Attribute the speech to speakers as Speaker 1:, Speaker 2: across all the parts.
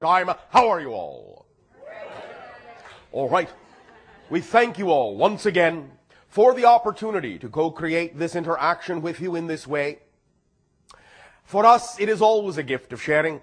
Speaker 1: How are you all? All right. We thank you all once again for the opportunity to co-create this interaction with you in this way. For us, it is always a gift of sharing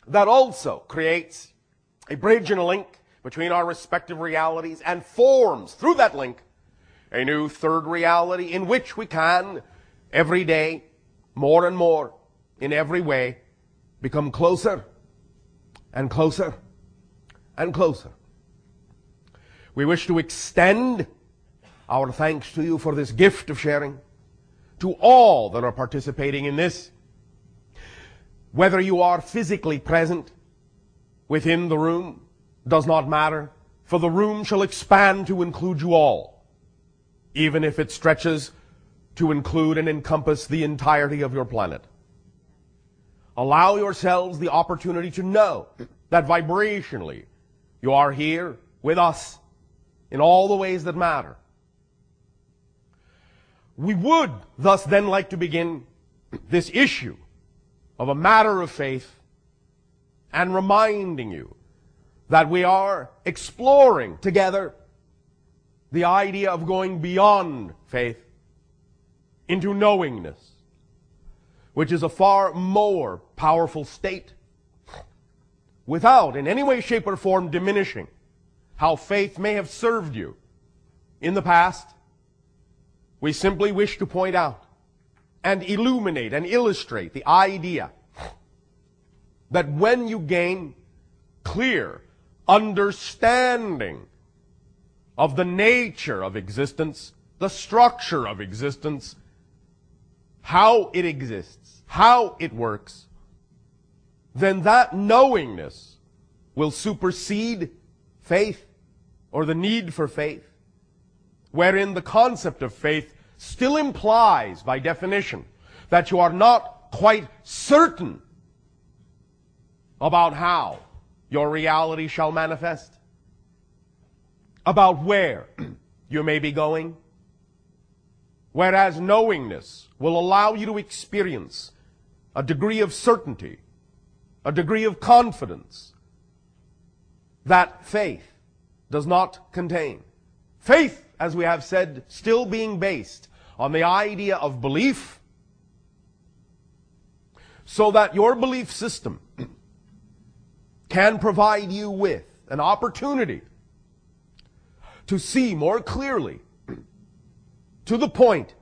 Speaker 1: that also creates a bridge and a link between our respective realities and forms, through that link, a new third reality in which we can, every day, more and more, in every way, become closer and closer and closer. We wish to extend our thanks to you for this gift of sharing, to all that are participating in this. Whether you are physically present within the room does not matter, for the room shall expand to include you all, even if it stretches to include and encompass the entirety of your planet. Allow yourselves the opportunity to know that vibrationally you are here with us in all the ways that matter. We would thus then like to begin this issue of a matter of faith and reminding you that we are exploring together the idea of going beyond faith into knowingness, which is a far more powerful state, without in any way, shape, or form diminishing how faith may have served you in the past. We simply wish to point out and illuminate and illustrate the idea that when you gain clear understanding of the nature of existence, the structure of existence, how it exists, how it works, then that knowingness will supersede faith or the need for faith, wherein the concept of faith still implies, by definition, that you are not quite certain about how your reality shall manifest, about where you may be going, whereas knowingness will allow you to experience a degree of certainty, a degree of confidence that faith does not contain. Faith, as we have said, still being based on the idea of belief, so that your belief system can provide you with an opportunity to see more clearly to the point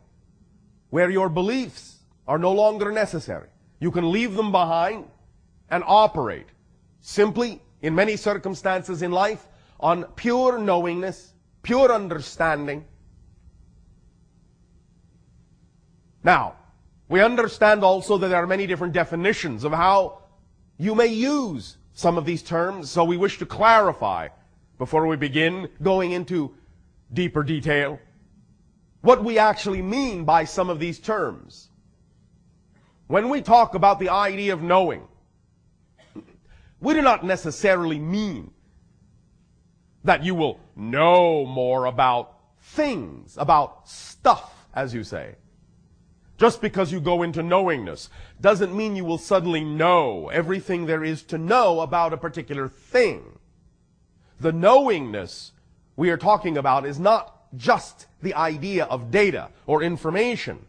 Speaker 1: where your beliefs are no longer necessary. You can leave them behind and operate simply, in many circumstances in life, on pure knowingness, pure understanding. Now, we understand also that there are many different definitions of how you may use some of these terms, so we wish to clarify, before we begin going into deeper detail, what we actually mean by some of these terms. When we talk about the idea of knowing, we do not necessarily mean that you will know more about things, about stuff, as you say. Just because you go into knowingness doesn't mean you will suddenly know everything there is to know about a particular thing. The knowingness we are talking about is not just the idea of data or information.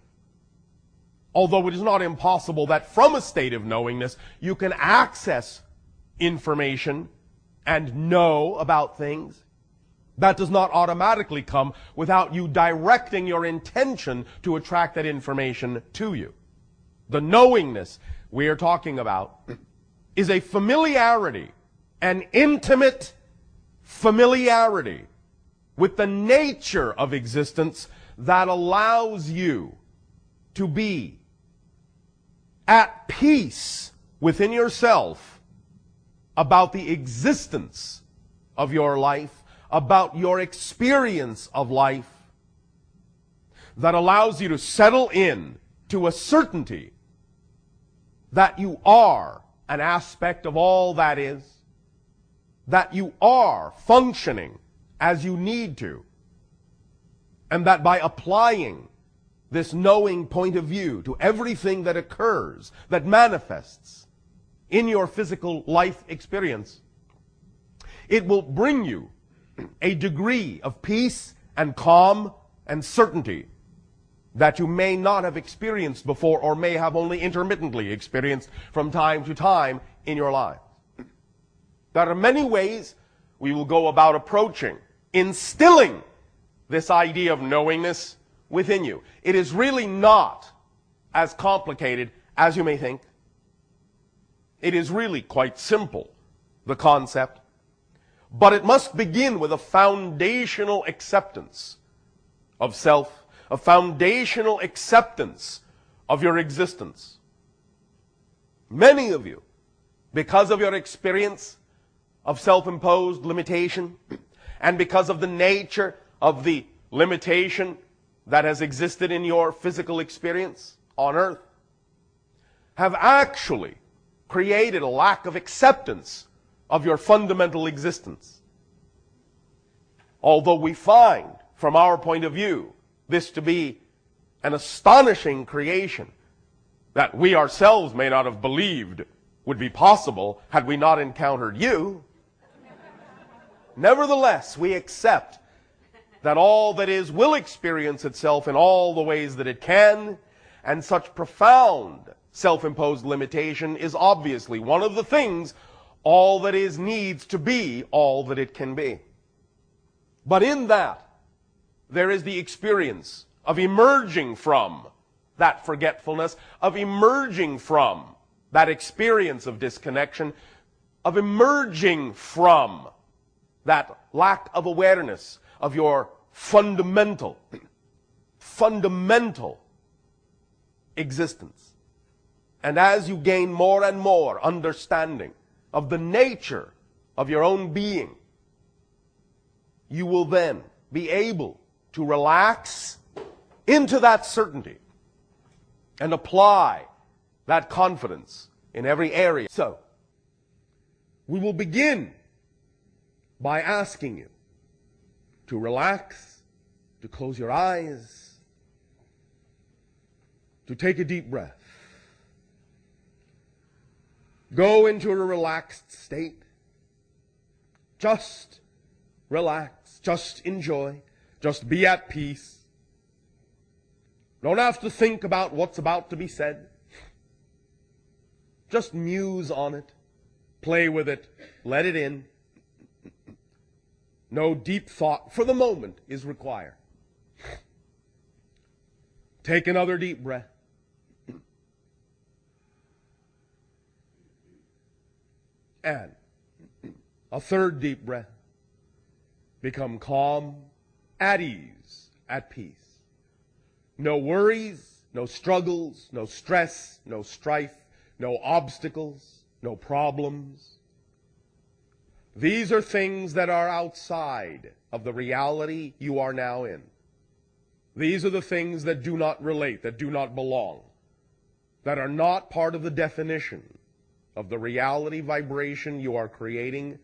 Speaker 1: Although it is not impossible that from a state of knowingness you can access information and know about things. That does not automatically come without you directing your intention to attract that information to you. The knowingness we are talking about is a familiarity, an intimate familiarity with the nature of existence that allows you to be at peace within yourself about the existence of your life, about your experience of life, that allows you to settle in to a certainty that you are an aspect of all that is, that you are functioning as you need to, and that by applying this knowing point of view to everything that occurs, that manifests, in your physical life experience, it will bring you a degree of peace and calm and certainty that you may not have experienced before, or may have only intermittently experienced from time to time in your life. There are many ways we will go about approaching, instilling this idea of knowingness within you. It is really not as complicated as you may think. It is really quite simple, the concept. But it must begin with a foundational acceptance of self, a foundational acceptance of your existence. Many of you, because of your experience of self-imposed limitation, and because of the nature of the limitation that has existed in your physical experience on earth, have actually created a lack of acceptance of your fundamental existence. Although we find, from our point of view, this to be an astonishing creation that we ourselves may not have believed would be possible had we not encountered you, nevertheless, we accept that all that is will experience itself in all the ways that it can, and such profound self-imposed limitation is obviously one of the things all that is needs to be all that it can be. But in that, there is the experience of emerging from that forgetfulness, of emerging from that experience of disconnection, of emerging from that lack of awareness of your fundamental existence. And as you gain more and more understanding of the nature of your own being, you will then be able to relax into that certainty and apply that confidence in every area. So, we will begin by asking you to relax, to close your eyes, to take a deep breath. Go into a relaxed state. Just relax, just enjoy, just be at peace. Don't have to think about what's about to be said. Just muse on it, play with it, let it in. No deep thought for the moment is required. Take another deep breath. And a third deep breath. Become calm, at ease, at peace. No worries, no struggles, no stress, no strife, no obstacles, no problems. These are things that are outside of the reality you are now in. These are the things that do not relate, that do not belong, that are not part of the definition of the reality vibration you are creating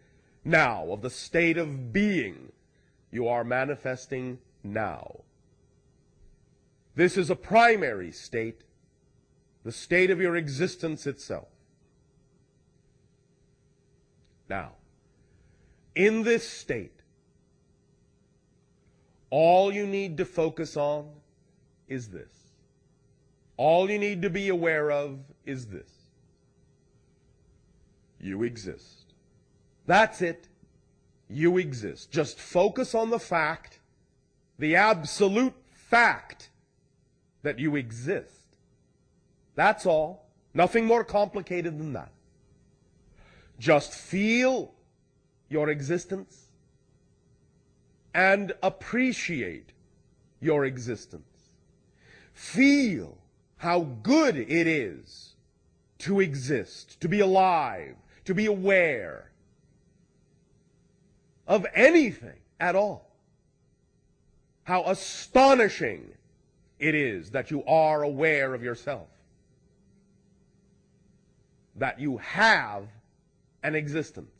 Speaker 1: now, of the state of being you are manifesting now. This is a primary state, the state of your existence itself. Now, in this state, all you need to focus on is this. All you need to be aware of is this. You exist. That's it. You exist. Just focus on the fact, the absolute fact that you exist. That's all. Nothing more complicated than that. Just feel your existence and appreciate your existence. Feel how good it is to exist, to be alive, to be aware of anything at all. How astonishing it is that you are aware of yourself. That you have an existence.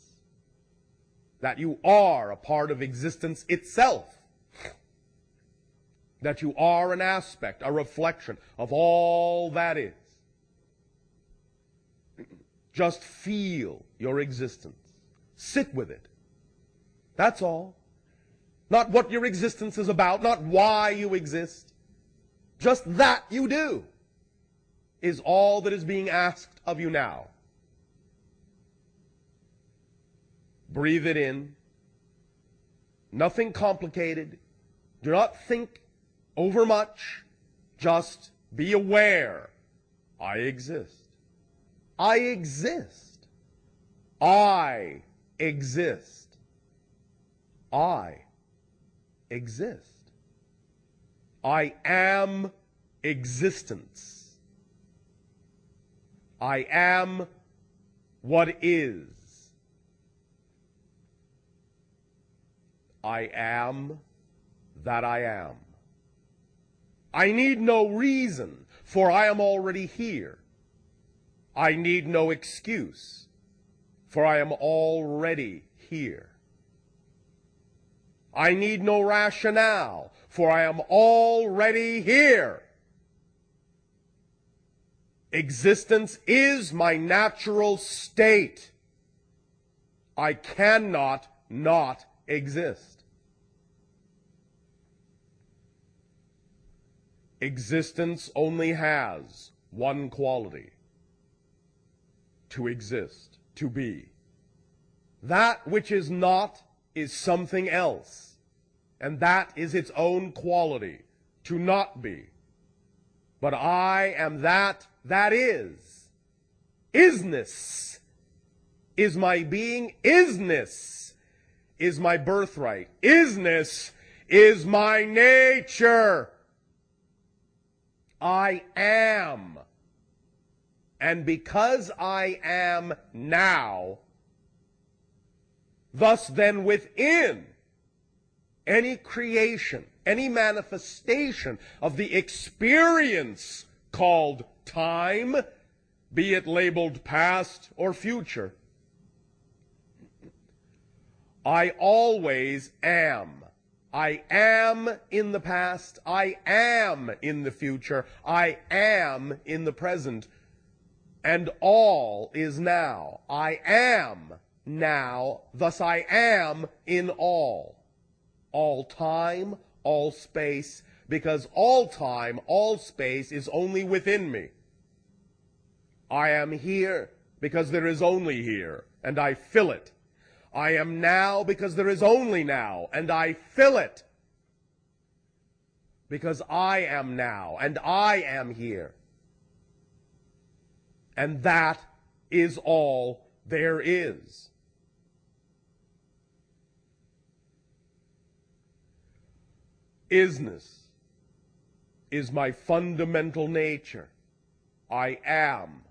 Speaker 1: That you are a part of existence itself. That you are an aspect, a reflection of all that is. Just feel your existence. Sit with it. That's all. Not what your existence is about, not why you exist. Just that you do is all that is being asked of you now. Breathe it in. Nothing complicated. Do not think over much. Just be aware. I exist. I exist. I exist. I exist. I am existence. I am what is. I am that I am. I need no reason, for I am already here. I need no excuse, for I am already here. I need no rationale, for I am already here. Existence is my natural state. I cannot not exist. Existence only has one quality: to exist, to be. That which is not is something else, and that is its own quality, to not be. But I am that that is. Isness is my being. Isness is my birthright. Isness is my nature. I am. And because I am now, thus then within any creation, any manifestation of the experience called time, be it labeled past or future, I always am. I am in the past. I am in the future. I am in the present. And all is now. I am now. Thus I am in all. All time, all space, because all time, all space is only within me. I am here because there is only here, and I fill it. I am now because there is only now, and I fill it. Because I am now, and I am here. And that is all there is. Isness is my fundamental nature. I am.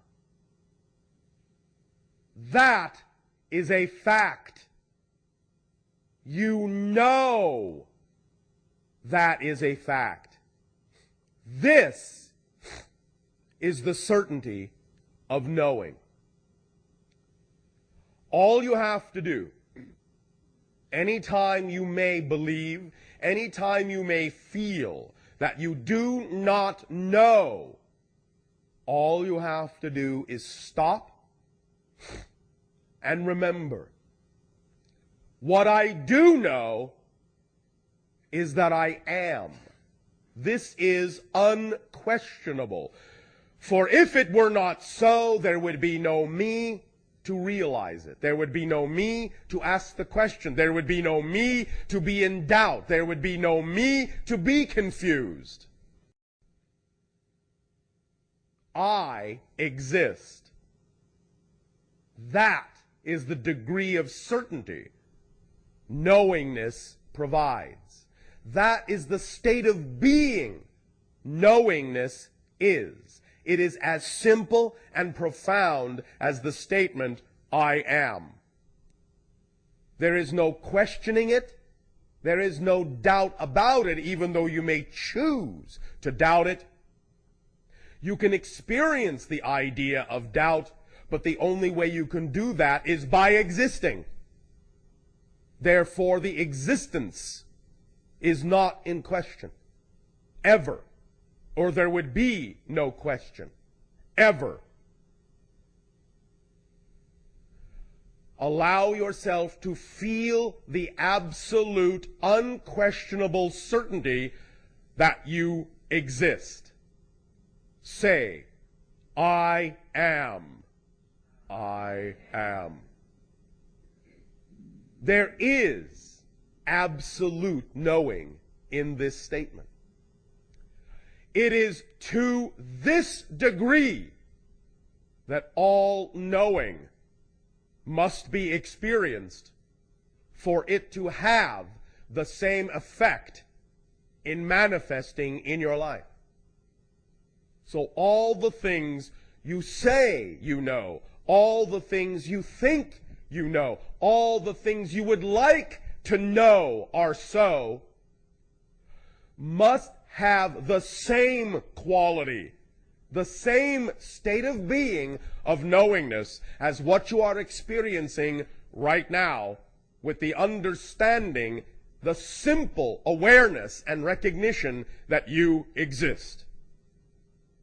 Speaker 1: That is a fact. You know that is a fact. This is the certainty of knowing. All you have to do, anytime you may believe, anytime you may feel that you do not know, all you have to do is stop and remember. What I do know is that I am. This is unquestionable. For if it were not so, there would be no me to realize it. There would be no me to ask the question. There would be no me to be in doubt. There would be no me to be confused. I exist. That is the degree of certainty knowingness provides. That is the state of being knowingness is. It is as simple and profound as the statement, I am. There is no questioning it. There is no doubt about it, even though you may choose to doubt it. You can experience the idea of doubt, but the only way you can do that is by existing. Therefore, the existence is not in question, ever. Or there would be no question, ever. allow yourself to feel the absolute, unquestionable certainty that you exist. Say, I am. I am. There is absolute knowing in this statement. It is to this degree that all knowing must be experienced for it to have the same effect in manifesting in your life. So all the things you say you know, all the things you think you know, all the things you would like to know are so, must have the same quality, the same state of being of knowingness as what you are experiencing right now, with the understanding, the simple awareness and recognition that you exist.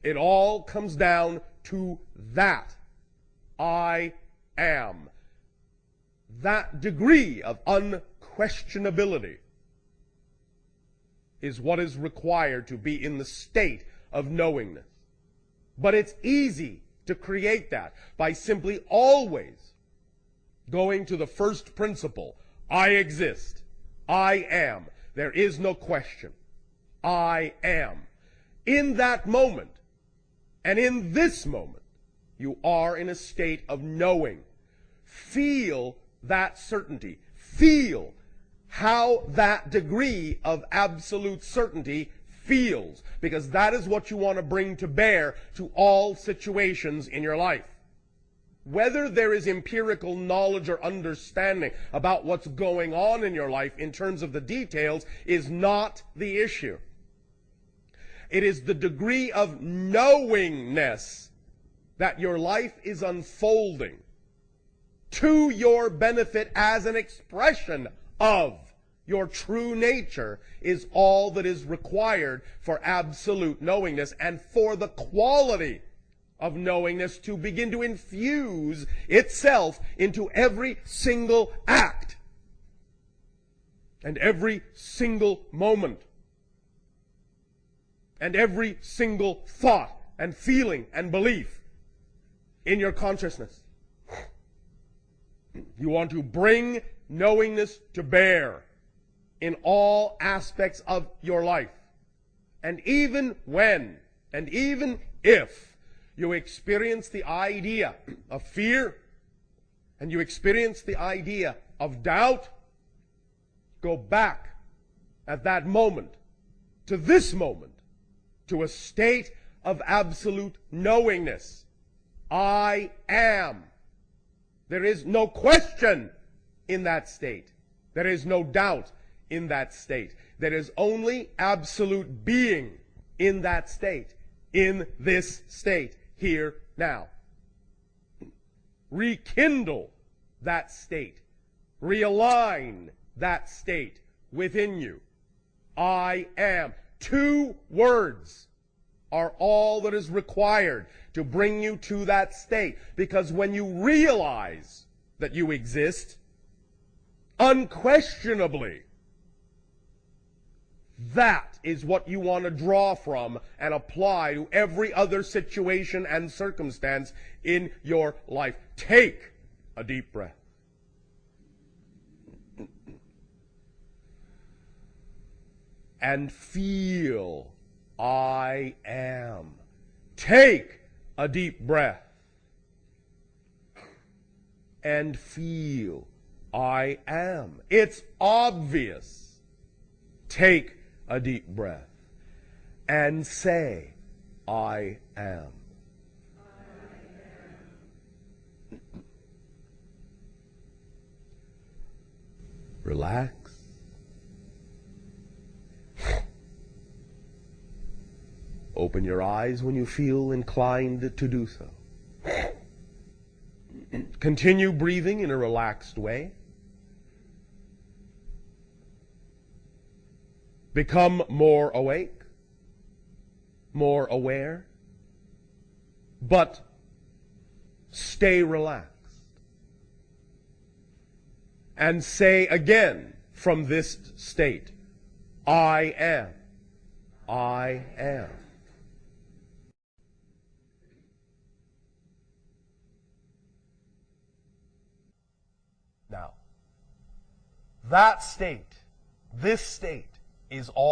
Speaker 1: It all comes down to that. I am. That degree of unquestionability is what is required to be in the state of knowingness. But it's easy to create that by simply always going to the first principle. I exist. I am. There is no question. I am. In that moment, and in this moment, you are in a state of knowing. Feel that certainty. Feel how that degree of absolute certainty feels, because that is what you want to bring to bear to all situations in your life. Whether there is empirical knowledge or understanding about what's going on in your life in terms of the details is not the issue. It is the degree of knowingness that your life is unfolding to your benefit as an expression of your true nature is all that is required for absolute knowingness, and for the quality of knowingness to begin to infuse itself into every single act and every single moment and every single thought and feeling and belief in your consciousness. You want to bring knowingness to bear in all aspects of your life. And even when, and even if, you experience the idea of fear, and you experience the idea of doubt, go back at that moment, to this moment, to a state of absolute knowingness. I am. There is no question in that state. There is no doubt in that state. There is only absolute being in that state, in this state, here, now. Rekindle that state. Realign that state within you. I am. 2 words are all that is required to bring you to that state. Because when you realize that you exist, unquestionably, that is what you want to draw from and apply to every other situation and circumstance in your life. Take a deep breath. And feel, I am. Take a deep breath. And feel, I am. It's obvious. Take a deep breath. And say, I am. Relax. Open your eyes when you feel inclined to do so. Continue breathing in a relaxed way. Become more awake, more aware, but stay relaxed. and say again from this state, I am. I am. Now, that state, this state, is all